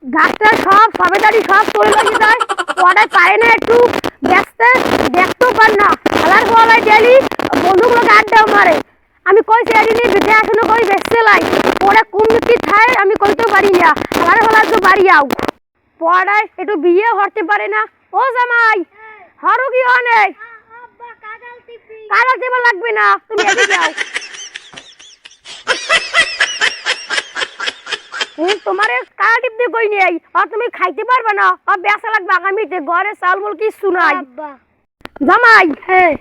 গাছটা সব সবেদারি সব চলে লেগে যায়, ওটাই পারে না একটু ব্যস্ত দেখতেও পার না। খেলার বলায় ডেলি বন্ধুগুলোকে আড্ডাও মারে। আমি কইছি এদিনই বিধে আসলে কই বেসতে লাই, ওরা কোন দিকে খায় আমি কইতেও পারি না। খেলার বলা তো বাড়ি আও, পড়ায় একটু বিয়ে হতে পারে না। ও জামাই হরো কি অনেক কাদাল দেবার লাগবে না, তুমি এদিকে যাও। তোমার কালা টিপ দিয়ে কই নেই, আর তুমি খাইতে পারবে না, আর বেসা লাগবে আগামীতে। ঘরে চাল বল কিছু নাই। জামাই হ্যাঁ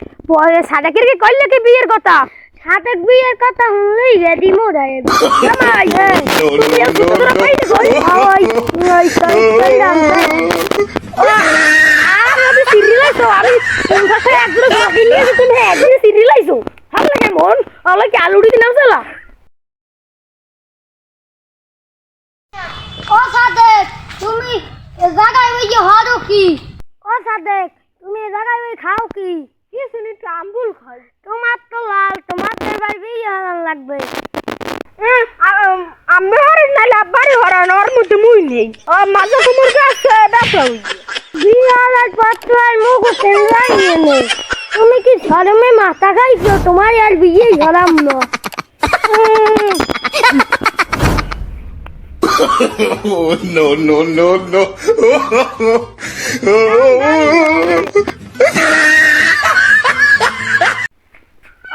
সাদেকের কি কইলে কি বিয়ের কথা? সাদেক বিয়ের কথা হলেই রেডি মোড আয়। জামাই হ্যাঁ তুমি একটু তোরা কইতে কই ওই ওই কইলাম আমি সিরিয়াস আমি তোমাকে একদম গিয়ে তুমি একদম সিরিয়াস ভালো লাগে মন আলো কি আলুড়ি দিলাম চলা। ও সাদেক তুমি এ জায়গায় ওই যে হরো কি? ও সাদেক তুমি এ জায়গায় ওই খাও কি? কি শুনি একটু আম্বুল খাই। তোমার তো লাল, তোমার তো এবার বিয়ে হরান লাগবে। আমি হরেন নাইলে আব্বারই হরান, ওর মধ্যে মুই নেই। মাঝে কুমুর গাছে ব্যথা হই বিয়ে হওয়ার পর তো আর মুখ চেঞ্জাই নেই। তুমি কি শরমে মাথা খাইছো? তোমার আর বিয়েই হরাম না। Oh, no, no, no, no.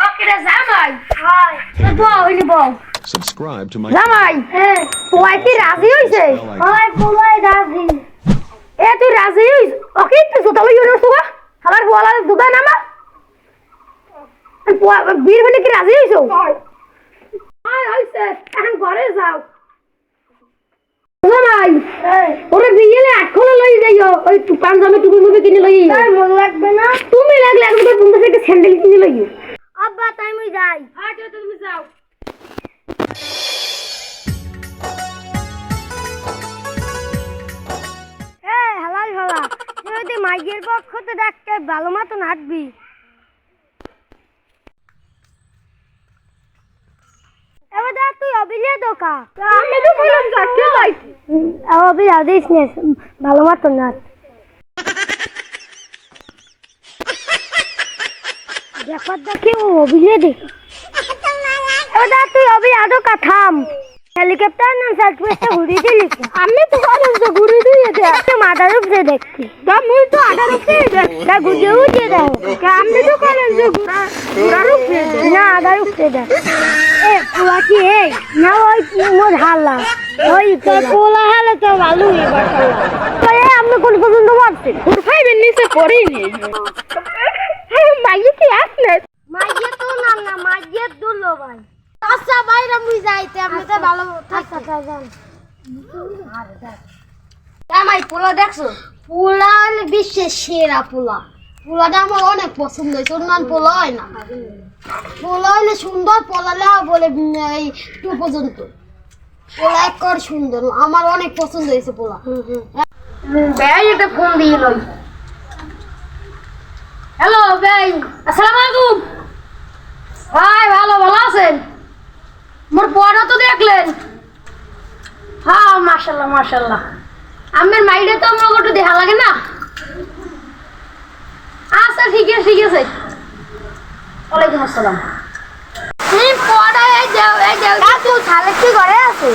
Okay, জামাই হাই বল হইলি বল। Subscribe to my জামাই হ্যাঁ পোলাই কি রাজি হইছে? হাই পোলাই রাজি। এ তুই রাজি হইছ? ওকে তুই সুতালো ইউনো সুবা খাবার পোলা দুগা নামা বীর বলে কি রাজি হইছো? হাই হইছে এখন ঘরে যাও। জামাই ওরে বিয়েলে আটখোলা লই যাইও, ওই পাঞ্জাবি টুপি মুবি কিনে লই তাই মন লাগবে না। তুমি লাগলে আমি তো তোমার একটা স্যান্ডেল কিনে লই। আব্বা তাই মই যাই। হ্যাঁ তুমি যাও। এই হালাল হালা তুই যদি মাইয়ের পক্ষ তো ডাকতে ভালো মতন হাঁটবি। এবার দেখ তুই অবিলিয়া দোকা আমি তো বললাম যাকে লাইছি অবি আদিস নে ভালো মতন নাচ। দেখো দেখি ও অবিলিয়া দেখ। এবার দেখ তুই অবি আদো থাম। হেলিকপ্টার না সার্ভিসটা ঘুরি দিলি আমি তো কারণ তো ঘুরি দিয়ে দে তো মাদার উপরে দেখছি তা মুই তো আদার উপরে দেখ তা গুজে উঠে দাও আমি তো কারণ যে ঘুরার উপরে না আদার উপরে দেখ। এ পোলা কি এই না ওই মোর হালা ওই পোলা হালা তো ভালো হই বাবা এই আপনি কোন পর্যন্ত ভাবছেন ফাইভের নিচে পড়েই নেই মাইয়ে কি আসলে মাইয়ে তো না না মাইয়ে দুলো ভাই। আচ্ছা বাইরে মুই যাইতে আপনি তো ভালো থাকতে যান। জামাই পোলা দেখছো? পোলা হলে বিশ্বের সেরা পোলা। পোলাটা আমার অনেক পছন্দ হয়েছে, অন্যান্য পোলা হয় না। পোলা হলে সুন্দর, পোলালে বলে এই টু পর্যন্ত পোলা একবার সুন্দর, আমার অনেক পছন্দ হয়েছে পোলা। ভাই একটা ফোন দিয়ে লই। হ্যালো ভাই আসসালামু আলাইকুম। ভাই ভালো ভালো আছেন? মোর পড়া তো দেখলেন? হ্যাঁ মাশাআল্লাহ মাশাআল্লাহ। আমার মাইরে তো আমার একটু দেখা লাগে না। আচ্ছা ঠিক আছে ঠিক আছে। ওয়ালাইকুম আসসালাম। তুমি পড়া এই যাও তুই ছালে কি করে আছে?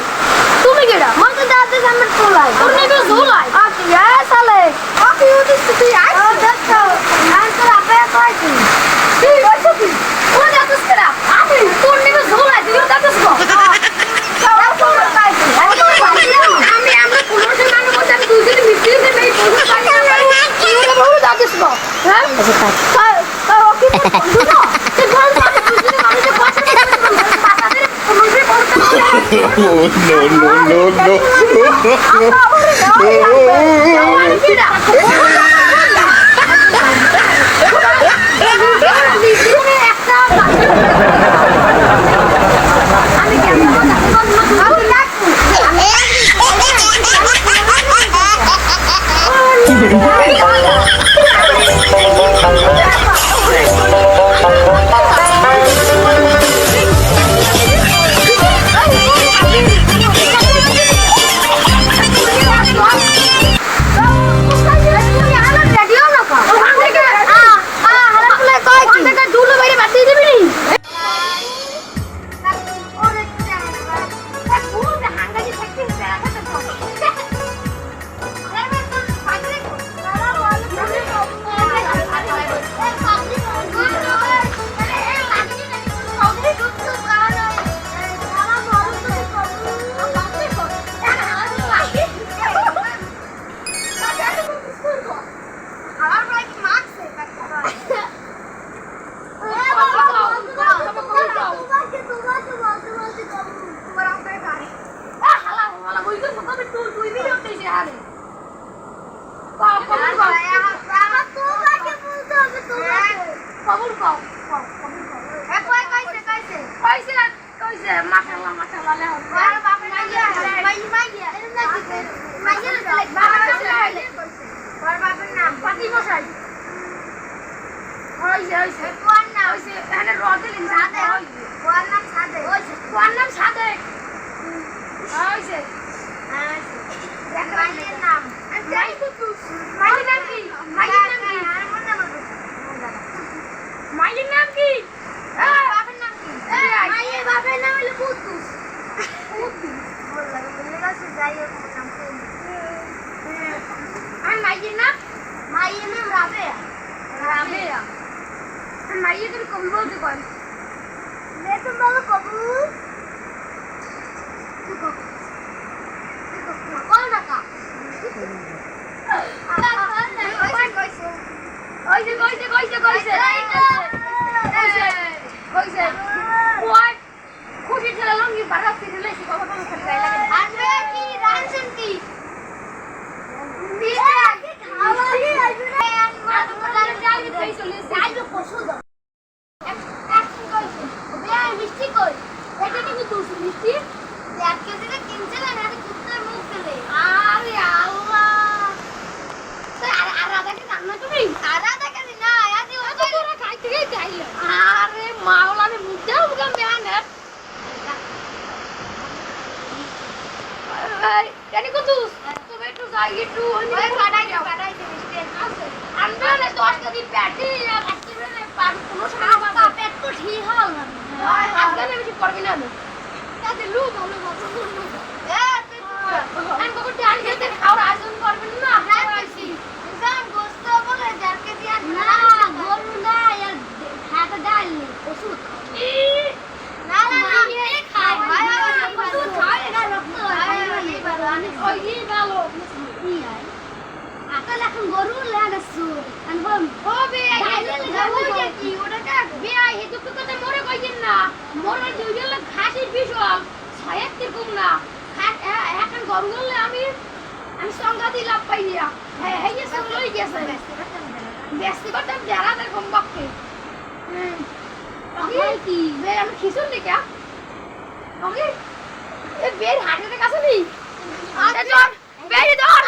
তুমি কেডা? মন তো দাদা আমার তোলাই তুমি তো ঝোলাই আচ্ছা এ ছালে আপনি উঠিস তুই আই দেখো আর তোর আপে কই তুই বসে তুই ও যাচ্ছিস কেডা? আমি তোর নিবে ঝোলাই তুই যাচ্ছিস গো আমি আমরা 15 মানুষ বসে আমি তুই যদি মিষ্টি দিতে নেই বসে থাকি তুই ওরে বহু যাচ্ছিস গো হ্যাঁ তাই ওকে দুটো তুই বল তুই যদি মানুষের পাশে Oh, no, no, no, no. কবে তুই ভিডিও দিছিস আরে কবুল কর আমার তোমাকে বলতে হবে তোমাকে কবুল কর কবুল কর কইছে মাশাআল্লাহ মাশাআল্লাহ লে হবে আর বাপ মাইয়া এর নাকি মাইয়া রে বাবা রে কইছে ওর বাবার নাম পাতি মশাই হইছে কোন না হইছে এখানে রদিলিন সাদে কোন নাম সাদে হইছে কোন নাম সাদে হইছে মাইয়ের নাম মাই কুতুস মাইয়ের নাম কি মাইয়ের নাম কি আর মন নাম মাইয়ের নাম কি বাবার নাম কি মাইয়ের বাবার নাম হলো কুতুস কুতুস বললে কাছে যাইও নাম আর মাইয়ের নাম রাবেয়া রাবেয়া মাইয়ে তুমি কবুল বলতে কর मैं तुम बोलो कबूल कौन रखा खुशी ठेला लंगी बर्फ से ठेले से बाबा काम कर रहा है अरे की रांसन की बीच आगे खावा ही अजुरे मैं तो पता नहीं जाल के कहीं चले जाल को पशु दो एक्शन কইছে ওবে মিষ্টি কই এটা কি তুই মিষ্টি দেখ কে দিকে কিনছে না এটা কুত্তার মুখ ফেলে আরে আল্লাহ তুই আর আদাকে জানো তুমি আর আদাকে না আদি ও তো তোরা খাইতে গিয়ে যাইলে আরে মাওলানে মুদ্দাও গম বেয়ানে জানি কত তুমি একটু যাই একটু ওই পাঠাই দে মিষ্টি আছে আমরা না 10 দিন পেটে কাটতে পার কোনো সমস্যা পেট তো ঠিক হল না আজকে বেশি করবি না তাতে লু ভালো ভালো এ তুই আমি কত ডাল খেতে খাওয়ার আয়োজন করবেন না খাইছি জান গোস্ত বলে জারকে দিয়া না গরু না আর খাতা ডাল নেই ওষুধ না না না খাই ভাই কত খায় না রক্ত ওই ভালো কি আই আকাল এখন গরু লাগাছু আনবম হবে ডাইলে কি ওটা কা বিয়াই হে দুঃখ কথা মরে কইছেন না মরে দুইজন খাসি বিশাল ছয়েক কম না এখন গরু গলে আমি সংগা দিলাম পাইয়া হ্যাঁ এই সব লই গেছে বেশি কথা যারা তার কম বককে ওকে কি বে আমি খিসুন দেখা ওকে এ বের হাটের কাছে নেই আরে ধর বেরি ধর